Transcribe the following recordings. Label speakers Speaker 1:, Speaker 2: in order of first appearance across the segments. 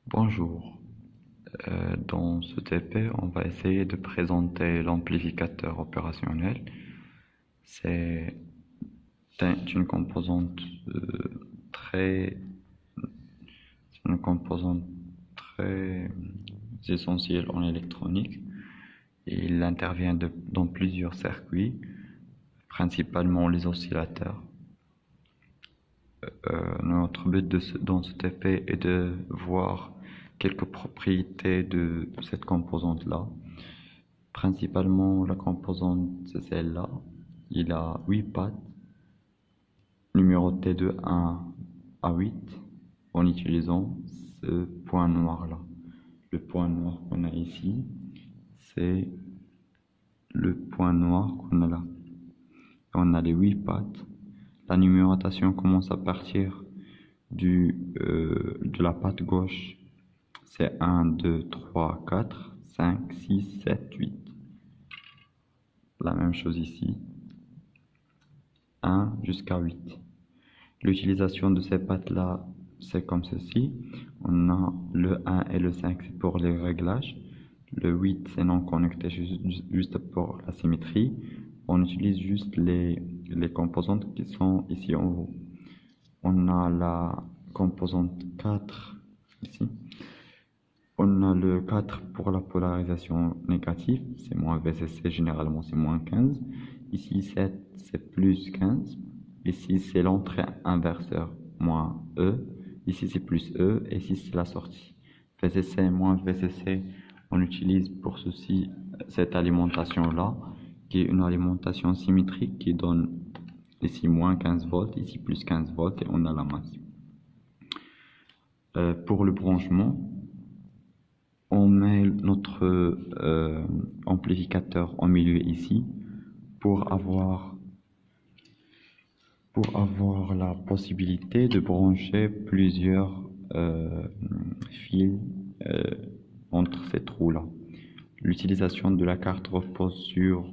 Speaker 1: Bonjour. Dans ce TP, on va essayer de présenter l'amplificateur opérationnel. C'est une composante très, c'est une composante très essentielle en électronique. Il intervient dans plusieurs circuits, principalement les oscillateurs. Notre but dans ce TP est de voir quelques propriétés de cette composante-là. Principalement, la composante, c'est celle-là. Il a 8 pattes, numérotées de 1 à 8, en utilisant ce point noir-là. Le point noir qu'on a ici, c'est le point noir qu'on a là. On a les 8 pattes. La numérotation commence à partir de la patte gauche. C'est 1, 2, 3, 4, 5, 6, 7, 8. La même chose ici. 1 jusqu'à 8. L'utilisation de ces pattes-là, c'est comme ceci. On a le 1 et le 5, c'est pour les réglages. Le 8, c'est non connecté, juste pour la symétrie. On utilise juste les composantes qui sont ici en haut. On a la composante 4 ici. On a le 4 pour la polarisation négative, c'est moins VCC, généralement c'est moins 15. Ici 7, c'est plus 15. Ici c'est l'entrée inverseur, moins E. Ici c'est plus E, et ici c'est la sortie. VCC moins VCC, on utilise pour ceci cette alimentation-là, qui est une alimentation symétrique qui donne ici moins 15 volts, ici plus 15 volts, et on a la masse. Pour le branchement, on met notre amplificateur au milieu ici pour avoir la possibilité de brancher plusieurs fils entre ces trous-là. L'utilisation de la carte repose sur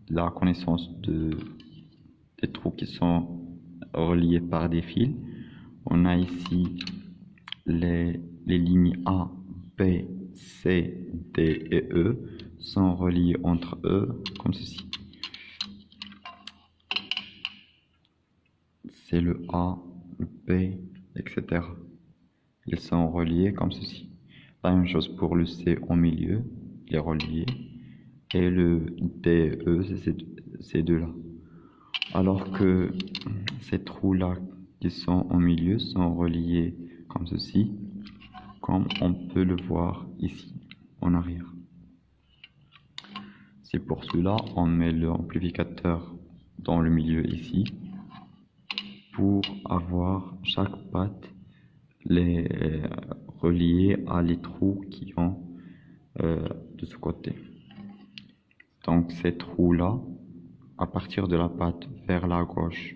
Speaker 1: la connaissance des trous qui sont reliés par des fils. On a ici les lignes A, B, C, D et E sont reliées entre eux comme ceci. C'est le A, le B, etc. Ils sont reliés comme ceci. La même chose pour le C au milieu, il est relié. Et le D, E, c'est ces deux-là. Alors que ces trous-là qui sont au milieu sont reliés comme ceci, comme on peut le voir ici, en arrière. C'est pour cela on met l'amplificateur dans le milieu ici, pour avoir chaque patte les reliée à les trous qui ont de ce côté. Donc ces trous-là, à partir de la patte vers la gauche,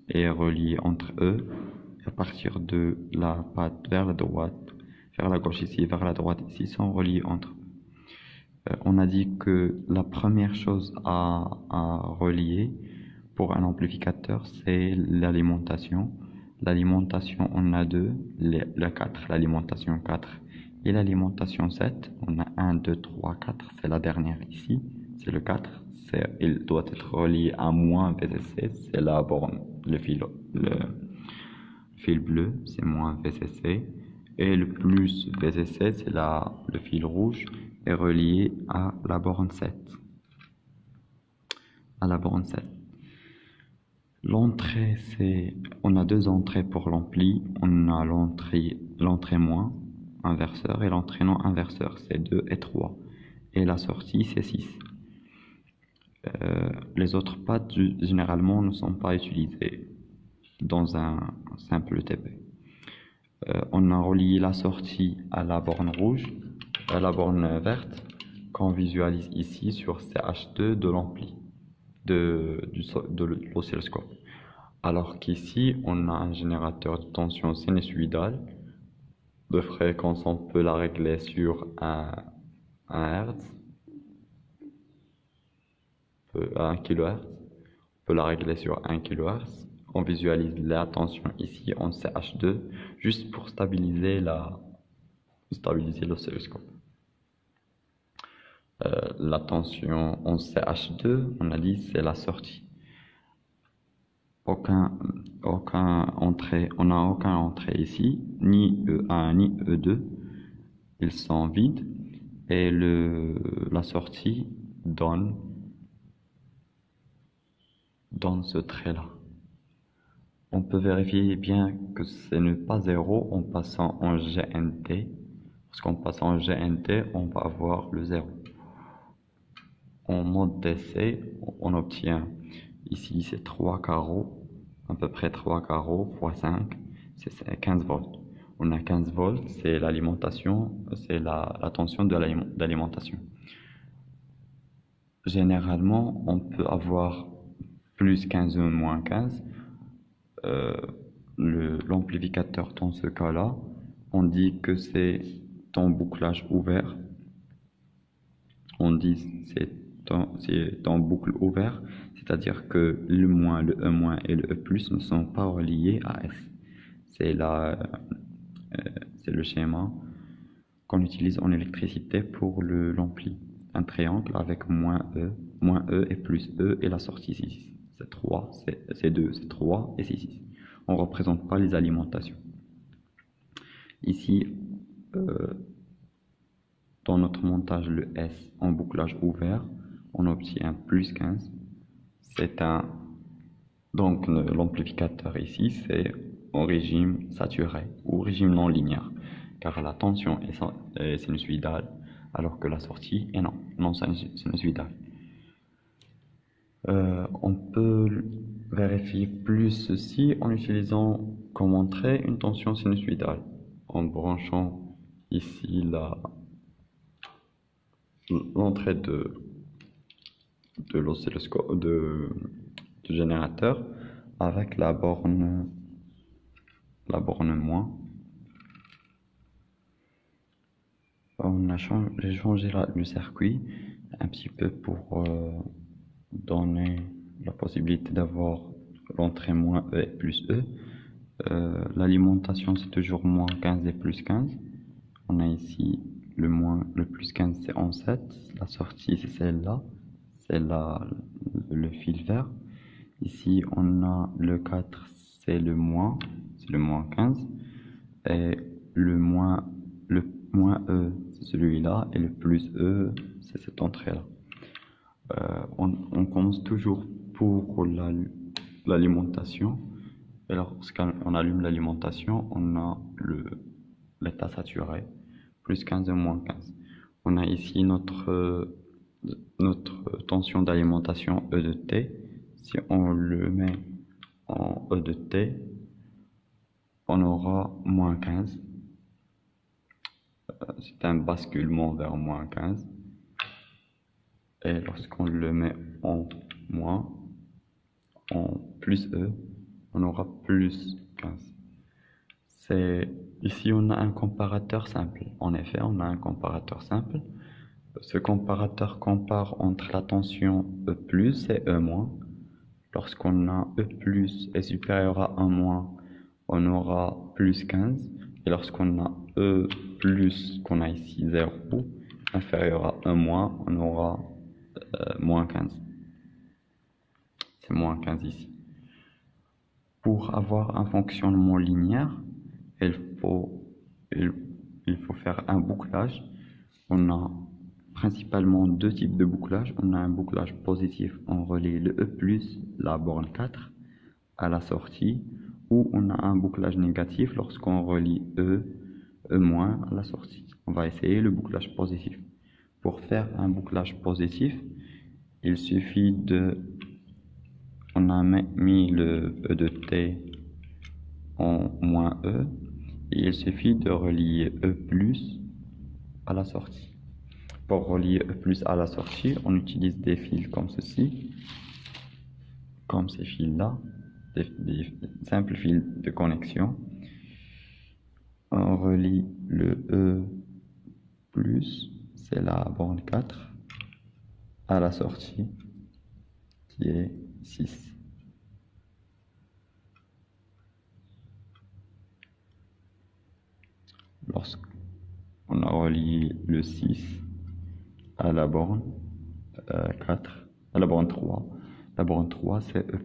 Speaker 1: est relié entre eux. À partir de la patte vers la droite, vers la gauche ici, vers la droite ici, sont reliés entre eux. On a dit que la première chose à relier pour un amplificateur, c'est l'alimentation. L'alimentation, on a deux, la 4, l'alimentation 4 et l'alimentation 7. On a 1, 2, 3, 4, c'est la dernière ici, c'est le 4. Il doit être relié à moins VCC, c'est la borne, le fil bleu, c'est moins VCC. Et le plus VCC, c'est le fil rouge, est relié à la borne 7. À la borne 7. L'entrée, on a deux entrées pour l'ampli. On a l'entrée moins inverseur et l'entrée non inverseur, c'est 2 et 3. Et la sortie, c'est 6. Les autres pattes, généralement, ne sont pas utilisées dans un simple TP. On a relié la sortie à la borne rouge, à la borne verte, qu'on visualise ici sur CH2 de l'ampli, de l'oscilloscope. Alors qu'ici, on a un générateur de tension sinusoïdale. De fréquence, on peut la régler sur 1 Hz, 1 kHz. On peut la régler sur 1 kHz. on visualise la tension ici en CH2, juste pour stabiliser l'oscilloscope. La tension en CH2, on a dit, c'est la sortie. On n'a aucune entrée ici, ni E1 ni E2, ils sont vides, et la sortie donne ce trait-là. On peut vérifier bien que ce n'est pas zéro en passant en GNT, parce qu'en passant en GNT, on va avoir le zéro. En mode d'essai, on obtient ici c'est 3 carreaux, à peu près 3 carreaux fois 5, c'est 15 volts. On a 15 volts, c'est l'alimentation, c'est la tension de l'alimentation. Généralement, on peut avoir plus 15 ou moins 15. L'amplificateur dans ce cas-là, on dit que c'est en bouclage ouvert. On dit c'est en boucle ouvert, c'est-à-dire que le moins, le E- et le E+ ne sont pas reliés à S. C'est le schéma qu'on utilise en électricité pour l'ampli. Un triangle avec moins E et plus E et la sortie 6. C'est 3, c'est 2, c'est 3 et c'est 6. On ne représente pas les alimentations. Ici, dans notre montage, le S en bouclage ouvert, on obtient plus 15. Donc l'amplificateur ici, c'est en régime saturé ou régime non linéaire, car la tension est sinusoïdale, alors que la sortie est non sinusoïdale. On peut vérifier plus ceci en utilisant comme entrée une tension sinusoïdale, en branchant ici l'entrée de l'oscilloscope du générateur avec la borne moins. J'ai changé le circuit un petit peu pour donner la possibilité d'avoir l'entrée moins E et plus E. L'alimentation c'est toujours moins 15 et plus 15. On a ici le plus 15 c'est en 7. La sortie c'est celle-là. C'est le fil vert. Ici on a le 4 c'est le moins 15. Et le moins E c'est celui-là. Et le plus E c'est cette entrée-là. On commence toujours pour l'alimentation. Et lorsqu'on allume l'alimentation, on a l'état saturé, plus 15 et moins 15. On a ici notre tension d'alimentation E de T. Si on le met en E de T, on aura moins 15. C'est un basculement vers moins 15. Et lorsqu'on le met en moins, en plus E, on aura plus 15. Ici, on a un comparateur simple. En effet, on a un comparateur simple. Ce comparateur compare entre la tension E+ et E-. Lorsqu'on a E+ est supérieur à 1-, on aura plus 15. Et lorsqu'on a E+, qu'on a ici 0, inférieur à 1-, on aura moins 15. C'est moins 15 ici. Pour avoir un fonctionnement linéaire, il faut faire un bouclage. On a principalement deux types de bouclage. On a un bouclage positif, on relie le E+, la borne 4, à la sortie, ou on a un bouclage négatif lorsqu'on relie E- à la sortie. On va essayer le bouclage positif. Pour faire un bouclage positif, il suffit on a mis le E de T en moins E, et il suffit de relier E+ à la sortie. Pour relier E+ à la sortie, on utilise des fils comme ceci, comme ces fils-là, des simples fils de connexion. On relie le E+, c'est la borne 4, à la sortie, qui est 6. lorsqu'on a relié le 6 à la borne 4, à la borne 3. La borne 3, c'est E+.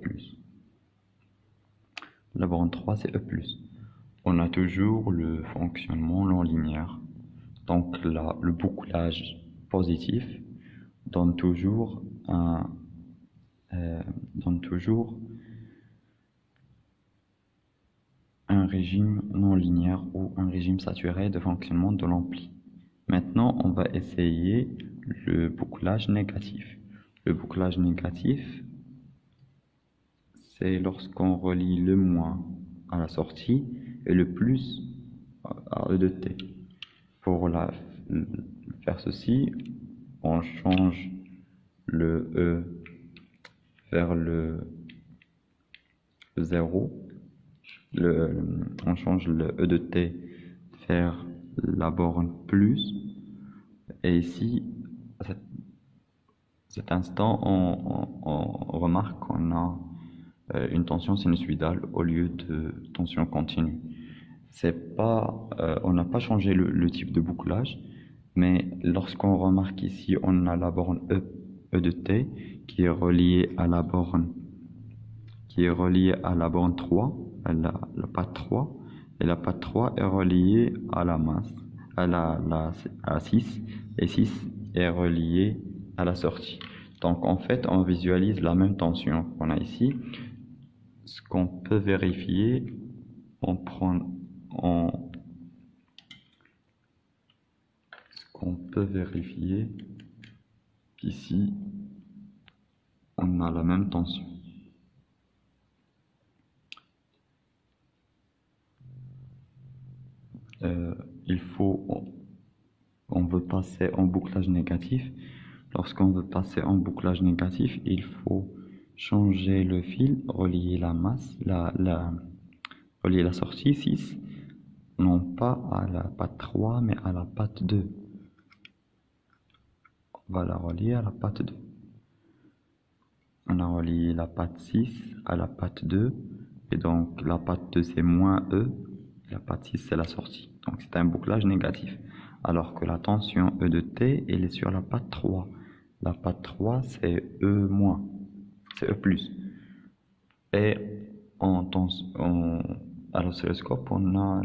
Speaker 1: La borne 3, c'est E+. On a toujours le fonctionnement non linéaire. Donc là, le bouclage positif donne toujours un régime non linéaire ou un régime saturé de fonctionnement de l'ampli. Maintenant, on va essayer le bouclage négatif. Le bouclage négatif, c'est lorsqu'on relie le moins à la sortie et le plus à E de t. Pour faire ceci, on change le E vers le 0. On change le E de t vers la borne plus. Et ici, à cet instant, on remarque qu'on a une tension sinusoïdale au lieu de tension continue. On n'a pas changé le type de bouclage, mais lorsqu'on remarque ici, on a la borne E de t qui est reliée à la borne 3, à la patte 3, et la patte 3 est reliée à la masse, à 6, et 6 est reliée à la sortie. Donc en fait, on visualise la même tension qu'on a ici. Ce qu'on peut vérifier, qu'ici, on a la même tension. On veut passer en bouclage négatif. Lorsqu'on veut passer en bouclage négatif, il faut changer le fil, relier la masse, relier la sortie 6, non pas à la patte 3, mais à la patte 2. On va la relier à la patte 2. On a relié la patte 6 à la patte 2, et donc la patte 2 c'est moins E, et la patte 6 c'est la sortie. Donc c'est un bouclage négatif. Alors que la tension E de t, elle est sur la patte 3. La patte 3 c'est E-, c'est E+. Et à l'oscilloscope, on a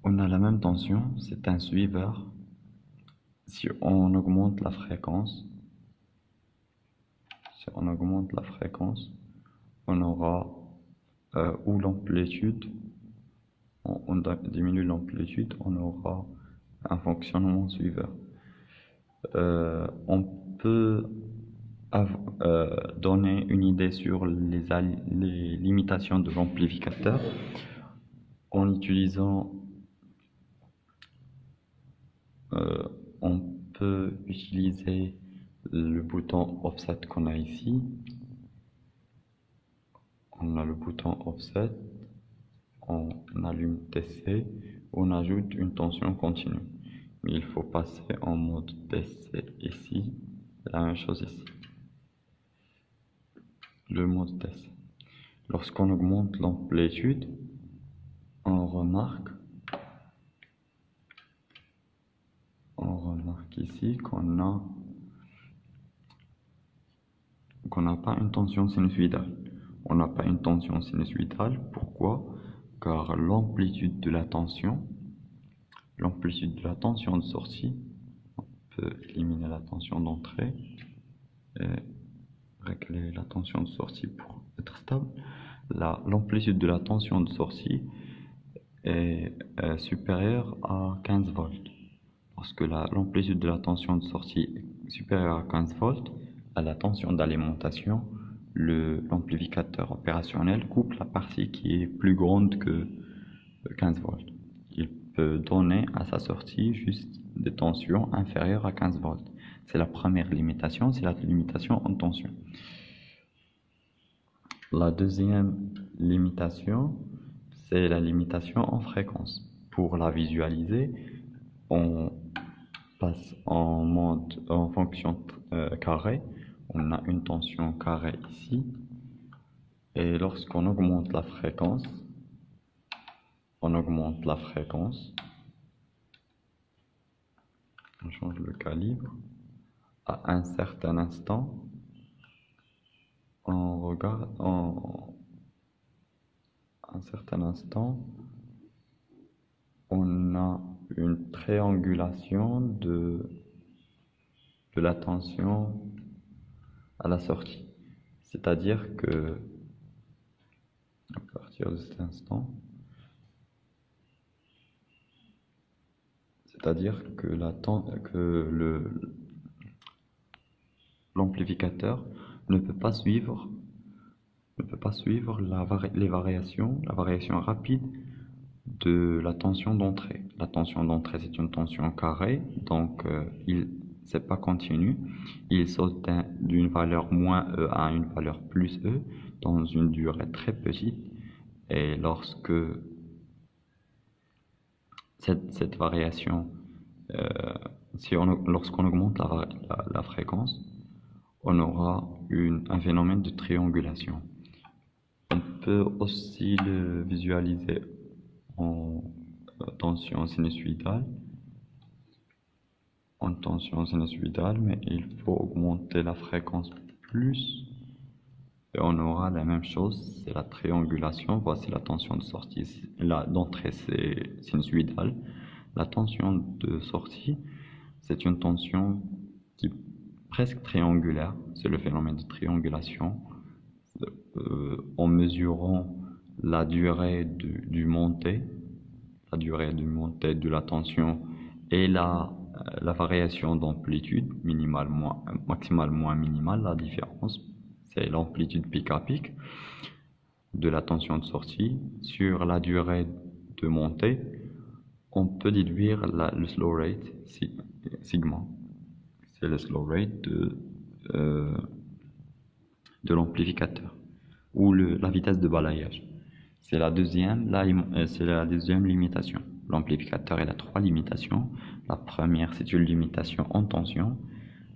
Speaker 1: la même tension, c'est un suiveur. Si on augmente la fréquence, on aura ou l'amplitude, on diminue l'amplitude, on aura un fonctionnement suiveur. On peut donner une idée sur les limitations de l'amplificateur en utilisant on peut utiliser le bouton offset qu'on a ici. On a le bouton offset, on allume TC, on ajoute une tension continue. Mais il faut passer en mode TC ici, la même chose ici. Le mode TC. Lorsqu'on augmente l'amplitude, on remarque ici qu'on n'a pas une tension sinusoïdale. On n'a pas une tension sinusoïdale. Pourquoi? Car l'amplitude de la tension de sortie, on peut éliminer la tension d'entrée et régler la tension de sortie pour être stable. L'amplitude de la tension de sortie est supérieure à 15 volts. Parce que l'amplitude de la tension de sortie est supérieure à 15 volts, à la tension d'alimentation, l'amplificateur opérationnel coupe la partie qui est plus grande que 15 volts. Il peut donner à sa sortie juste des tensions inférieures à 15 volts. C'est la première limitation, c'est la limitation en tension. La deuxième limitation, c'est la limitation en fréquence. Pour la visualiser, on passe en fonction carré. On a une tension carrée ici. Et lorsqu'on augmente la fréquence, on augmente la fréquence, on change le calibre. À un certain instant, on regarde, à un certain instant, on a une triangulation de la tension à la sortie. C'est-à-dire que, à partir de cet instant, c'est-à-dire que l'amplificateur ne peut pas suivre les variations, la variation rapide de la tension d'entrée. La tension d'entrée, c'est une tension carrée, donc c'est pas continu. Il saute d'une valeur moins E à une valeur plus E dans une durée très petite. Et lorsque cette variation, lorsqu'on augmente la fréquence, on aura un phénomène de triangulation. On peut aussi le visualiser en tension sinusoïdale, mais il faut augmenter la fréquence plus et on aura la même chose, c'est la triangulation. Voici la tension de sortie, d'entrée c'est sinusoïdale, la tension de sortie c'est une tension qui est presque triangulaire, c'est le phénomène de triangulation. En mesurant la durée du montée de la tension et la variation d'amplitude minimale maximale moins minimale, la différence c'est l'amplitude pic à pic de la tension de sortie sur la durée de montée. On peut déduire le slow rate sigma, c'est le slow rate de l'amplificateur ou la vitesse de balayage. C'est la deuxième limitation. L'amplificateur il a trois limitations. La première, c'est une limitation en tension.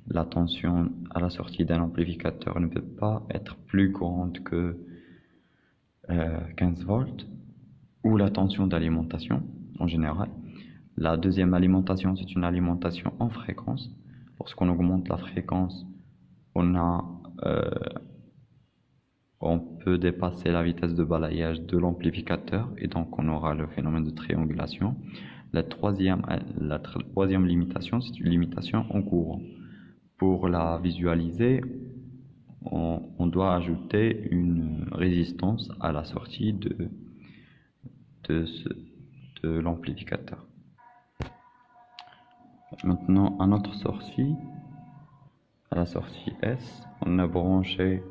Speaker 1: La tension à la sortie d'un amplificateur ne peut pas être plus grande que 15 volts, ou la tension d'alimentation en général. La deuxième alimentation, c'est une alimentation en fréquence. Lorsqu'on augmente la fréquence, on peut dépasser la vitesse de balayage de l'amplificateur et donc on aura le phénomène de triangulation. La troisième limitation, c'est une limitation en courant. Pour la visualiser, on doit ajouter une résistance à la sortie de l'amplificateur. Maintenant, à notre sortie, à la sortie S, on a branché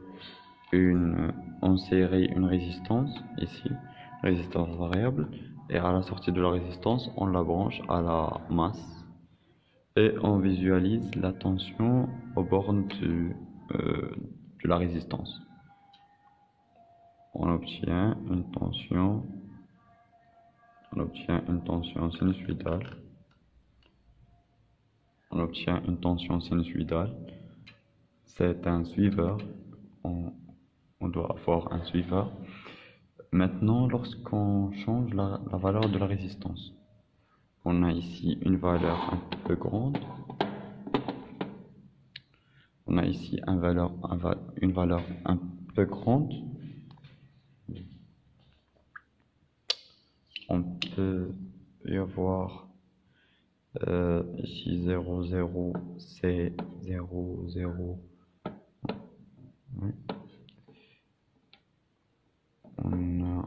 Speaker 1: en série une résistance ici, résistance variable, et à la sortie de la résistance, on la branche à la masse et on visualise la tension aux bornes de la résistance. On obtient une tension sinusoïdale. C'est un suiveur. On doit avoir un suiveur. Maintenant, lorsqu'on change la valeur de la résistance, on a ici une valeur un peu grande. On a ici une valeur un peu grande. On peut y avoir ici 0, 0, c'est 0, 0. Oui. On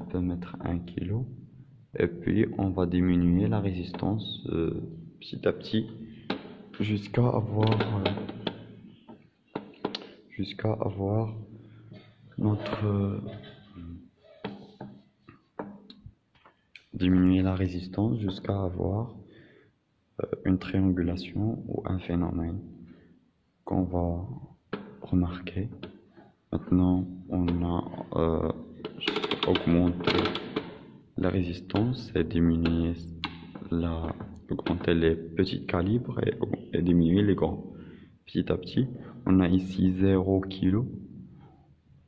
Speaker 1: peut mettre 1 kg et puis on va diminuer la résistance petit à petit jusqu'à avoir notre diminuer la résistance jusqu'à avoir une triangulation ou un phénomène qu'on va remarquer. Maintenant, on a augmenté la résistance et augmenter les petits calibres et diminuer les grands. Petit à petit, on a ici 0 kg.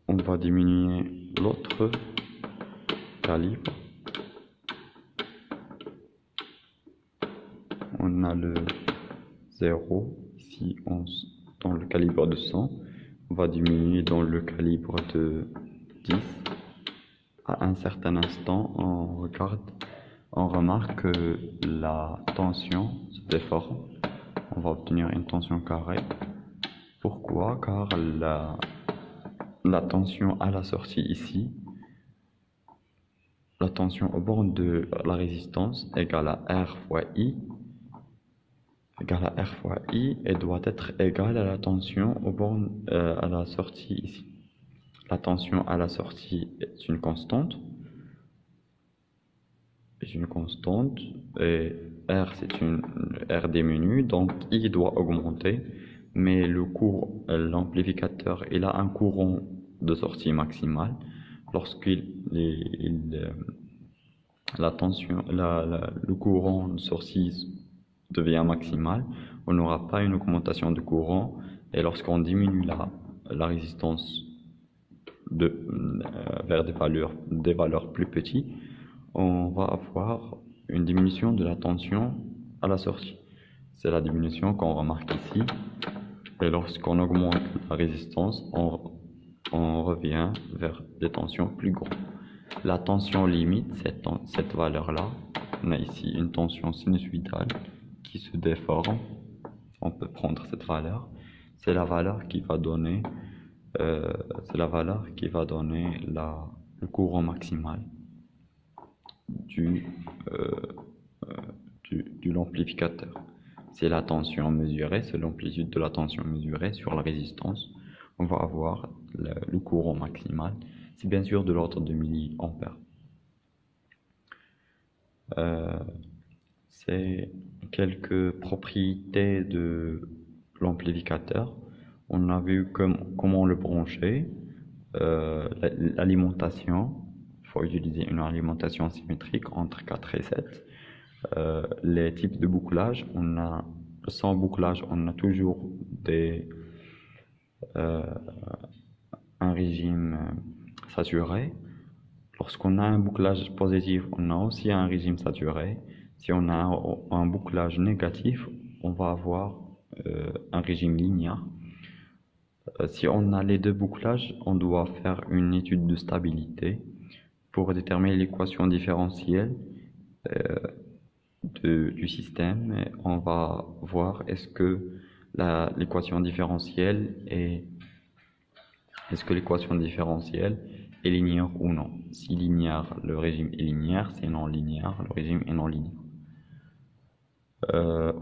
Speaker 1: On va diminuer l'autre calibre on a le 0, ici dans le calibre de 100, on va diminuer dans le calibre de 10. À un certain instant, on remarque que la tension se déforme. On va obtenir une tension carrée. Pourquoi? Car la tension à la sortie ici, la tension au bord de la résistance égale à R fois I, et doit être égale à la tension au bord à la sortie ici. La tension à la sortie est une constante, et R c'est une R diminue, donc I doit augmenter, mais l'amplificateur il a un courant de sortie maximale. Le courant de sortie devient maximal, on n'aura pas une augmentation de courant, et lorsqu'on diminue la résistance vers des valeurs plus petites, on va avoir une diminution de la tension à la sortie. C'est la diminution qu'on remarque ici, et lorsqu'on augmente la résistance, on revient vers des tensions plus grandes. La tension limite, cette valeur-là, on a ici une tension sinusoïdale qui se déforme. On peut prendre cette valeur. C'est la valeur qui va donner, le courant maximal de l'amplificateur. C'est la tension mesurée, c'est l'amplitude de la tension mesurée sur la résistance. On va avoir le courant maximal. C'est bien sûr de l'ordre de milliampères. C'est quelques propriétés de l'amplificateur. On a vu comment le brancher, l'alimentation. Il faut utiliser une alimentation symétrique entre 4 et 7. Les types de bouclage, sans bouclage, on a toujours un régime saturé. Lorsqu'on a un bouclage positif, on a aussi un régime saturé. Si on a un bouclage négatif, on va avoir un régime linéaire. Si on a les deux bouclages, on doit faire une étude de stabilité pour déterminer l'équation différentielle du système. Et on va voir est-ce que l'équation différentielle est linéaire ou non. Si linéaire, le régime est linéaire, si non linéaire, le régime est non linéaire.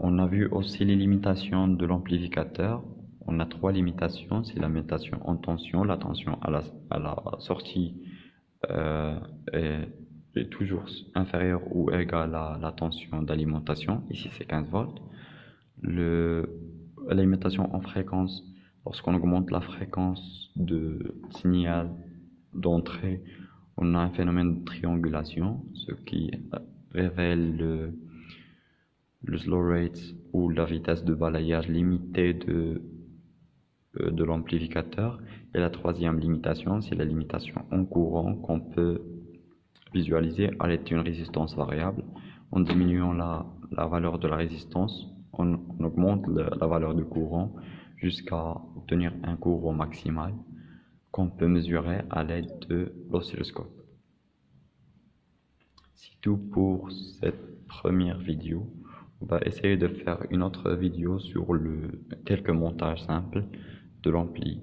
Speaker 1: On a vu aussi les limitations de l'amplificateur. On a 3 limitations, c'est la limitation en tension, la tension à la sortie est toujours inférieure ou égale à la tension d'alimentation, ici c'est 15 volts. La limitation en fréquence, lorsqu'on augmente la fréquence de signal d'entrée, on a un phénomène de triangulation, ce qui révèle le slow rate ou la vitesse de balayage limitée de l'amplificateur. Et la 3e limitation, c'est la limitation en courant qu'on peut visualiser à l'aide d'une résistance variable. En diminuant la valeur de la résistance, on augmente la valeur du courant jusqu'à obtenir un courant maximal qu'on peut mesurer à l'aide de l'oscilloscope. C'est tout pour cette première vidéo. On va essayer de faire une autre vidéo sur quelques montages simples de l'ampli.